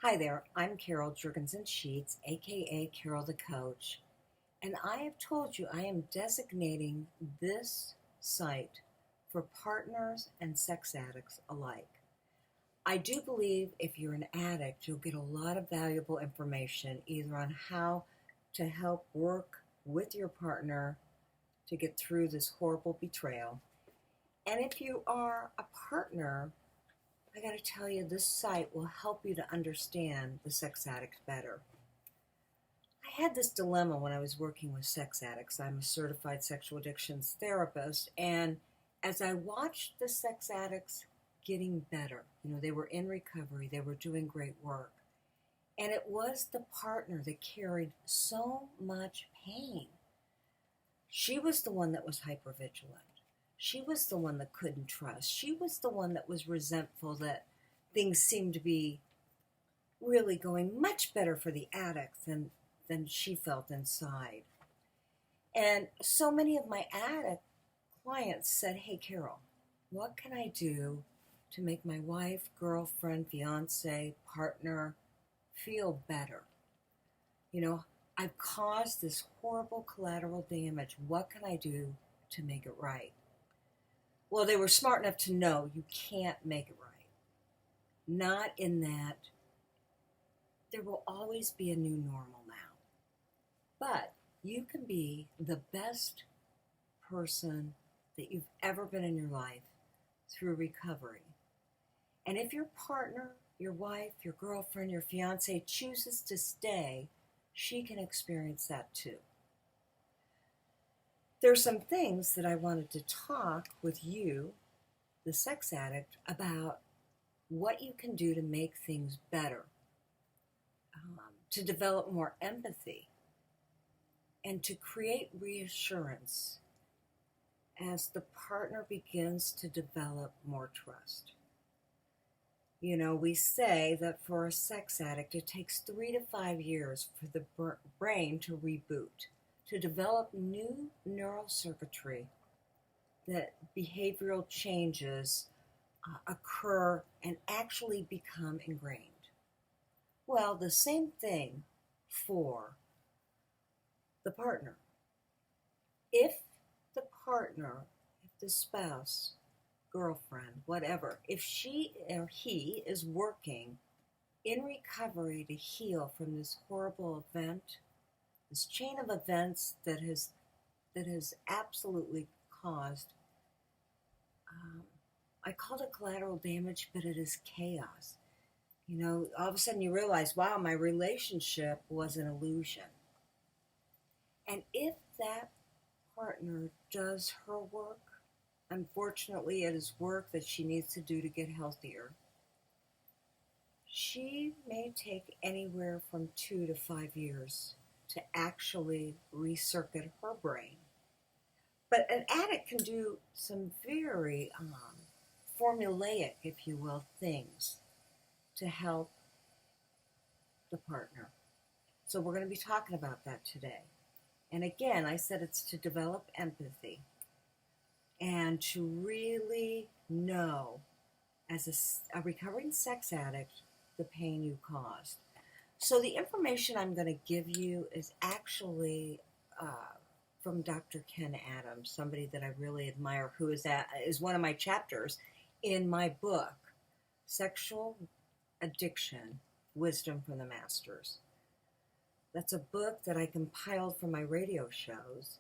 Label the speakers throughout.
Speaker 1: Hi there, I'm Carol Jurgensen Sheets, aka Carol the Coach, and I have told you I am designating this site for partners and sex addicts alike. I do believe if you're an addict, you'll get a lot of valuable information either on how to help work with your partner to get through this horrible betrayal. And if you are a partner, I got to tell you, this site will help you to understand the sex addict better. I had this dilemma when I was working with sex addicts. I'm a certified sexual addictions therapist, and as I watched the sex addicts getting better, they were in recovery, they were doing great work, and it was the partner that carried so much pain. She was the one that was hypervigilant. She was the one that couldn't trust. She was the one that was resentful that things seemed to be really going much better for the addict than she felt inside. And so many of my addict clients said, "Hey, Carol, what can I do to make my wife, girlfriend, fiance, partner feel better? I've caused this horrible collateral damage. What can I do to make it right?" Well, they were smart enough to know you can't make it right. Not in that there will always be a new normal now. But you can be the best person that you've ever been in your life through recovery. And if your partner, your wife, your girlfriend, your fiance chooses to stay, she can experience that too. There's some things that I wanted to talk with you, the sex addict, about what you can do to make things better, to develop more empathy, and to create reassurance as the partner begins to develop more trust. We say that for a sex addict, it takes 3 to 5 years for the brain to reboot, to develop new neural circuitry, that behavioral changes occur and actually become ingrained. Well, the same thing for the partner. If the partner, if the spouse, girlfriend, whatever, if she or he is working in recovery to heal from this horrible event, this chain of events that has absolutely caused, I called it collateral damage, but it is chaos. All of a sudden you realize, wow, my relationship was an illusion. And if that partner does her work, unfortunately it is work that she needs to do to get healthier, she may take anywhere from 2 to 5 years to actually recircuit her brain. But an addict can do some very formulaic, if you will, things to help the partner. So we're going to be talking about that today. And again, I said it's to develop empathy and to really know, as a recovering sex addict, the pain you caused. So the information I'm going to give you is actually from Dr. Ken Adams, somebody that I really admire, who is one of my chapters in my book, Sexual Addiction, Wisdom from the Masters. That's a book that I compiled from my radio shows,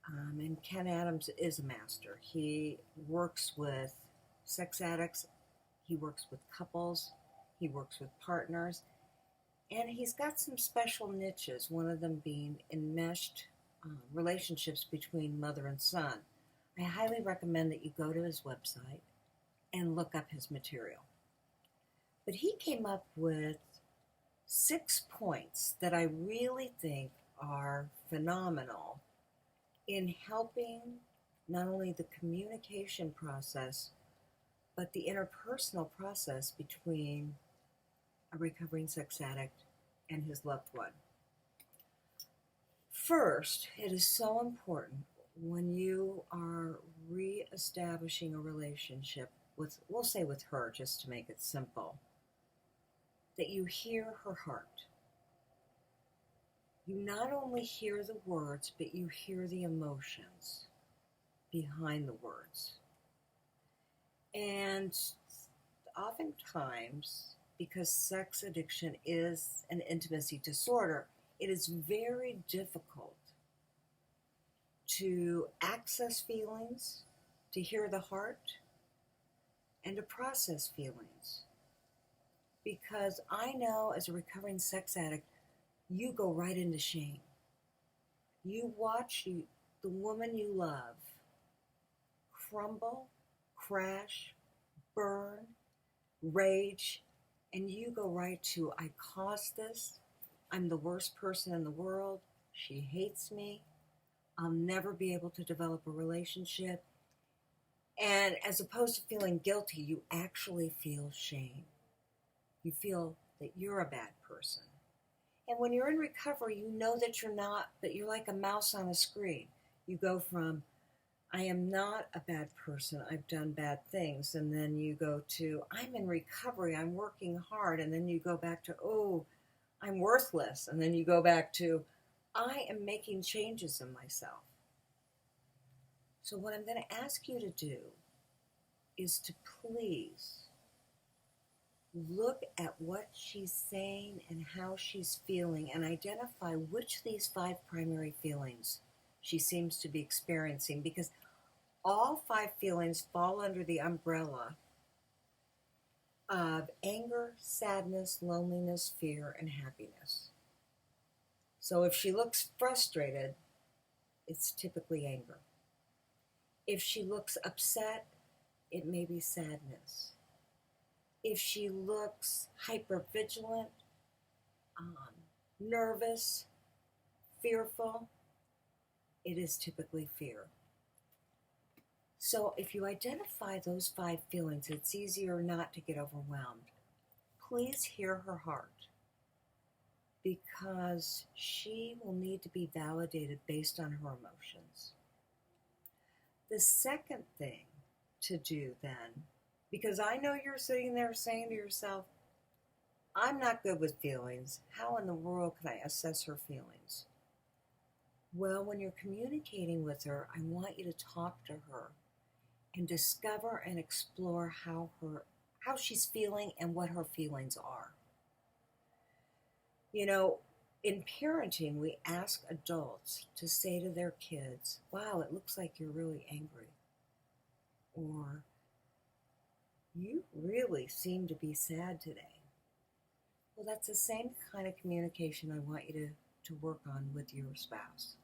Speaker 1: and Ken Adams is a master. He works with sex addicts, he works with couples, he works with partners, and he's got some special niches, one of them being enmeshed relationships between mother and son. I highly recommend that you go to his website and look up his material. But he came up with 6 points that I really think are phenomenal in helping not only the communication process, but the interpersonal process between a recovering sex addict and his loved one. First, it is so important when you are reestablishing a relationship with, we'll say with her, just to make it simple, that you hear her heart. You not only hear the words, but you hear the emotions behind the words. And oftentimes, because sex addiction is an intimacy disorder, it is very difficult to access feelings, to hear the heart, and to process feelings. Because I know as a recovering sex addict, you go right into shame. You watch the woman you love crumble, crash, burn, rage, and you go right to, I caused this. I'm the worst person in the world. She hates me. I'll never be able to develop a relationship. And as opposed to feeling guilty, you actually feel shame. You feel that you're a bad person. And when you're in recovery, you know that you're not, but you're like a mouse on a screen. You go from, I am not a bad person, I've done bad things, and then you go to, I'm in recovery, I'm working hard, and then you go back to, oh, I'm worthless, and then you go back to, I am making changes in myself. So what I'm going to ask you to do is to please look at what she's saying and how she's feeling and identify which of these 5 primary feelings she seems to be experiencing, because all 5 feelings fall under the umbrella of anger, sadness, loneliness, fear, and happiness. So if she looks frustrated, it's typically anger. If she looks upset, it may be sadness. If she looks hypervigilant, nervous, fearful, it is typically fear. So if you identify those 5 feelings, it's easier not to get overwhelmed. Please hear her heart, because she will need to be validated based on her emotions. The second thing to do then, because I know you're sitting there saying to yourself, I'm not good with feelings. How in the world can I assess her feelings? Well, when you're communicating with her, I want you to talk to her and discover and explore how she's feeling and what her feelings are. You know, in parenting, we ask adults to say to their kids, wow, it looks like you're really angry. Or, you really seem to be sad today. Well, that's the same kind of communication I want you to work on with your spouse.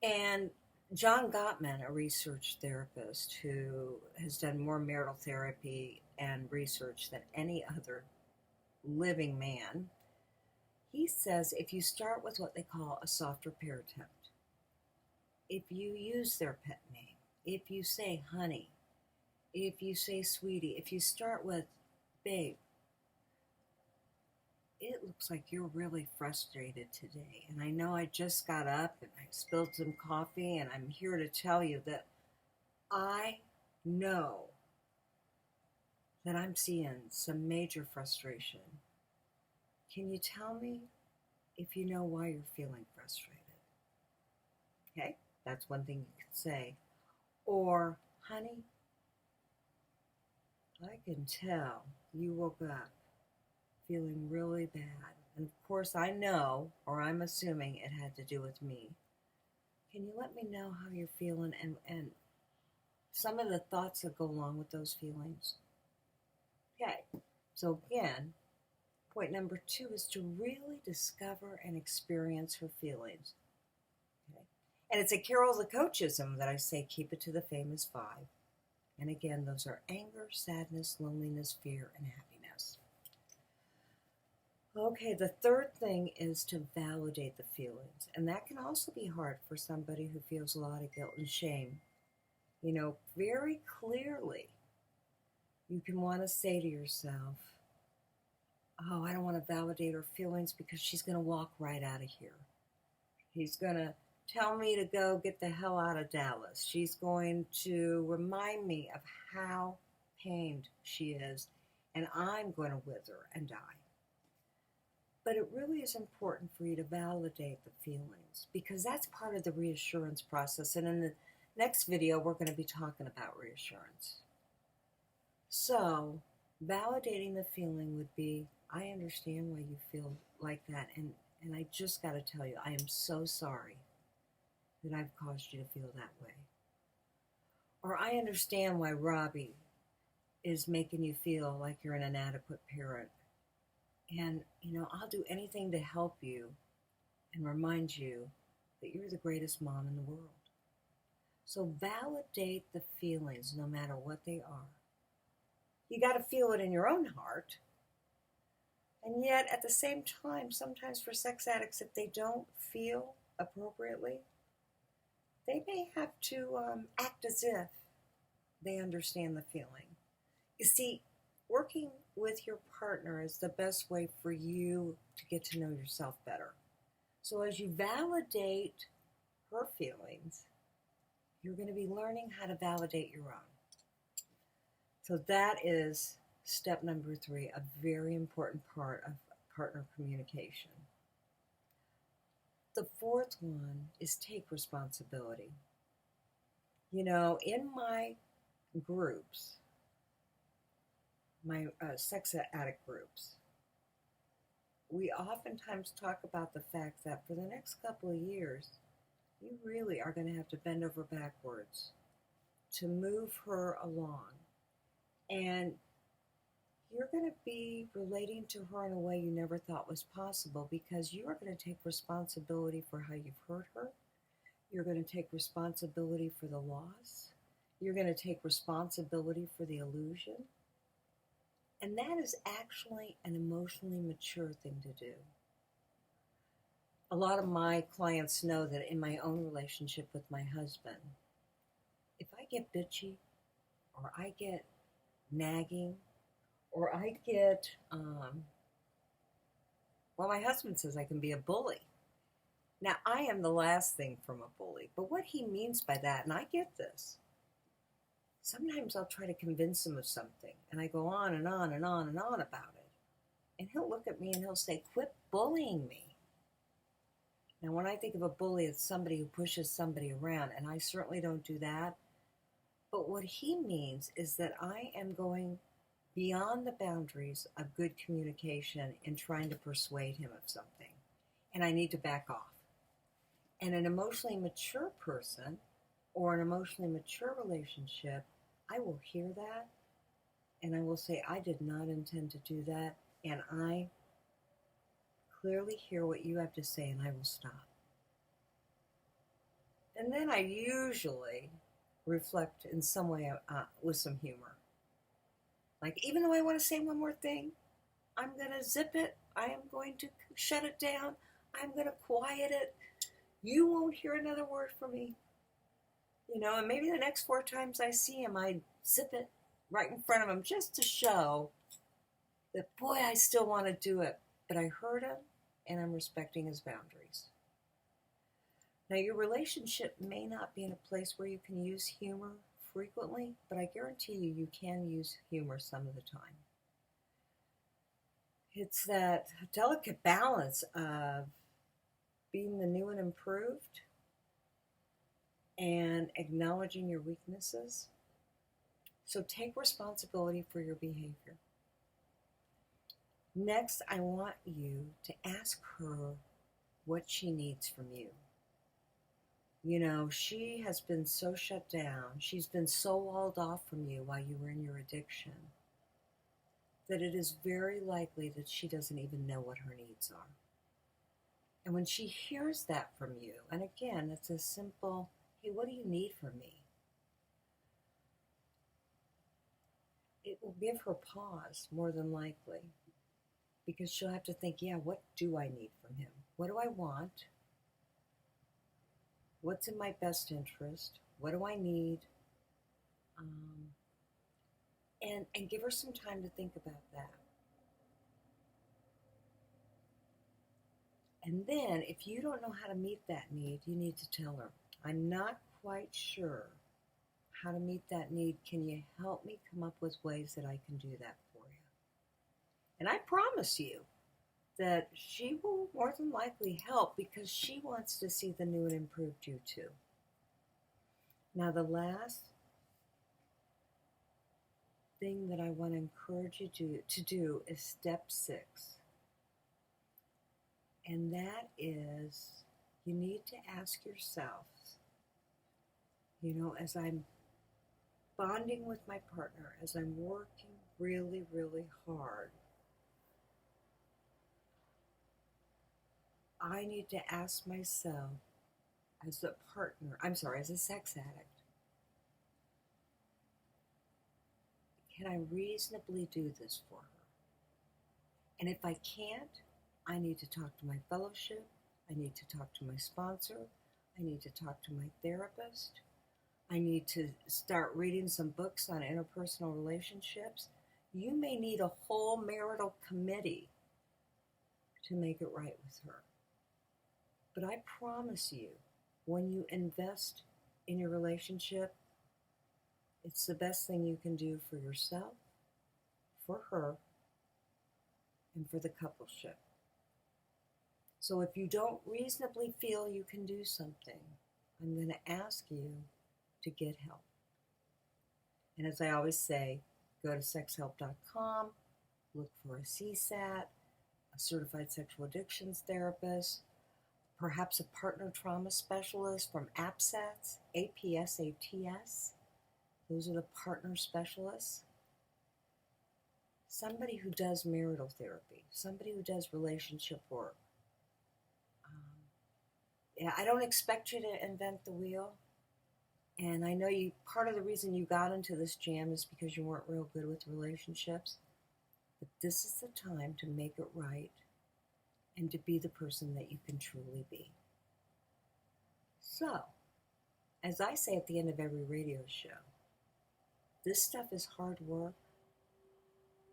Speaker 1: And John Gottman, a research therapist who has done more marital therapy and research than any other living man, he says if you start with what they call a soft repair attempt, if you use their pet name, if you say honey, if you say sweetie, if you start with babe, it looks like you're really frustrated today. And I know I just got up and I spilled some coffee, and I'm here to tell you that I know that I'm seeing some major frustration. Can you tell me if you know why you're feeling frustrated? Okay, that's one thing you could say. Or, honey, I can tell you woke up feeling really bad. And of course I know, or I'm assuming it had to do with me. Can you let me know how you're feeling and some of the thoughts that go along with those feelings? Okay, so again, point number 2 is to really discover and experience her feelings. Okay? And it's a Carol the Coachism that I say keep it to the famous 5. And again, those are anger, sadness, loneliness, fear, and happiness. Okay, the third thing is to validate the feelings. And that can also be hard for somebody who feels a lot of guilt and shame. You know, very clearly, you can want to say to yourself, oh, I don't want to validate her feelings because she's going to walk right out of here. He's going to tell me to go get the hell out of Dallas. She's going to remind me of how pained she is and I'm going to wither and die. But it really is important for you to validate the feelings because that's part of the reassurance process. And in the next video, we're going to be talking about reassurance. So, validating the feeling would be, I understand why you feel like that. And I just got to tell you, I am so sorry that I've caused you to feel that way. Or I understand why Robbie is making you feel like you're an inadequate parent. And, I'll do anything to help you and remind you that you're the greatest mom in the world. So validate the feelings no matter what they are. You got to feel it in your own heart. And yet, at the same time, sometimes for sex addicts, if they don't feel appropriately, they may have to act as if they understand the feeling. You see, working with your partner is the best way for you to get to know yourself better. So as you validate her feelings, you're going to be learning how to validate your own. So that is step number 3, a very important part of partner communication. The 4th one is take responsibility. In my groups, my sex addict groups, we oftentimes talk about the fact that for the next couple of years, you really are going to have to bend over backwards to move her along. And you're going to be relating to her in a way you never thought was possible because you are going to take responsibility for how you've hurt her. You're going to take responsibility for the loss. You're going to take responsibility for the illusion. And that is actually an emotionally mature thing to do. A lot of my clients know that in my own relationship with my husband, if I get bitchy or I get nagging or I get, my husband says I can be a bully. Now, I am the last thing from a bully, but what he means by that, and I get this, sometimes I'll try to convince him of something, and I go on and on and on and on about it. And he'll look at me and he'll say, quit bullying me. Now, when I think of a bully, it's somebody who pushes somebody around, and I certainly don't do that. But what he means is that I am going beyond the boundaries of good communication in trying to persuade him of something, and I need to back off. And an emotionally mature person or an emotionally mature relationship, I will hear that and I will say, I did not intend to do that, and I clearly hear what you have to say, and I will stop. And then I usually reflect in some way with some humor. Like, even though I want to say one more thing, I'm going to zip it. I am going to shut it down. I'm going to quiet it. You won't hear another word from me. And maybe the next 4 times I see him, I zip it right in front of him just to show that, boy, I still want to do it. But I heard him, and I'm respecting his boundaries. Now, your relationship may not be in a place where you can use humor frequently, but I guarantee you can use humor some of the time. It's that delicate balance of being the new and improved and acknowledging your weaknesses. So take responsibility for your behavior. Next, I want you to ask her what she needs from you. She has been so shut down. She's been so walled off from you while you were in your addiction that it is very likely that she doesn't even know what her needs are. And when she hears that from you, and again, it's a simple, hey, what do you need from me? It will give her pause more than likely because she'll have to think, yeah, what do I need from him? What do I want? What's in my best interest? What do I need? And give her some time to think about that. And then, if you don't know how to meet that need, you need to tell her, I'm not quite sure how to meet that need. Can you help me come up with ways that I can do that for you? And I promise you that she will more than likely help because she wants to see the new and improved you too. Now, the last thing that I want to encourage you to do is step 6. And that is, you need to ask yourself, as I'm bonding with my partner, as I'm working really, really hard, I need to ask myself as a partner, as a sex addict, can I reasonably do this for her? And if I can't, I need to talk to my fellowship. I need to talk to my sponsor. I need to talk to my therapist. I need to start reading some books on interpersonal relationships. You may need a whole marital committee to make it right with her. But I promise you, when you invest in your relationship, it's the best thing you can do for yourself, for her, and for the coupleship. So if you don't reasonably feel you can do something, I'm going to ask you to get help. And as I always say, go to sexhelp.com, look for a CSAT, a certified sexual addictions therapist, perhaps a partner trauma specialist from APSATS, APSATS. Those are the partner specialists. Somebody who does marital therapy, somebody who does relationship work. I don't expect you to invent the wheel. And I know part of the reason you got into this jam is because you weren't real good with relationships. But this is the time to make it right and to be the person that you can truly be. So, as I say at the end of every radio show, this stuff is hard work,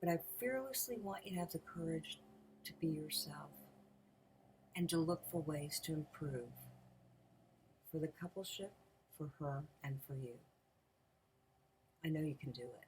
Speaker 1: but I fearlessly want you to have the courage to be yourself and to look for ways to improve for the coupleship, for her, and for you. I know you can do it.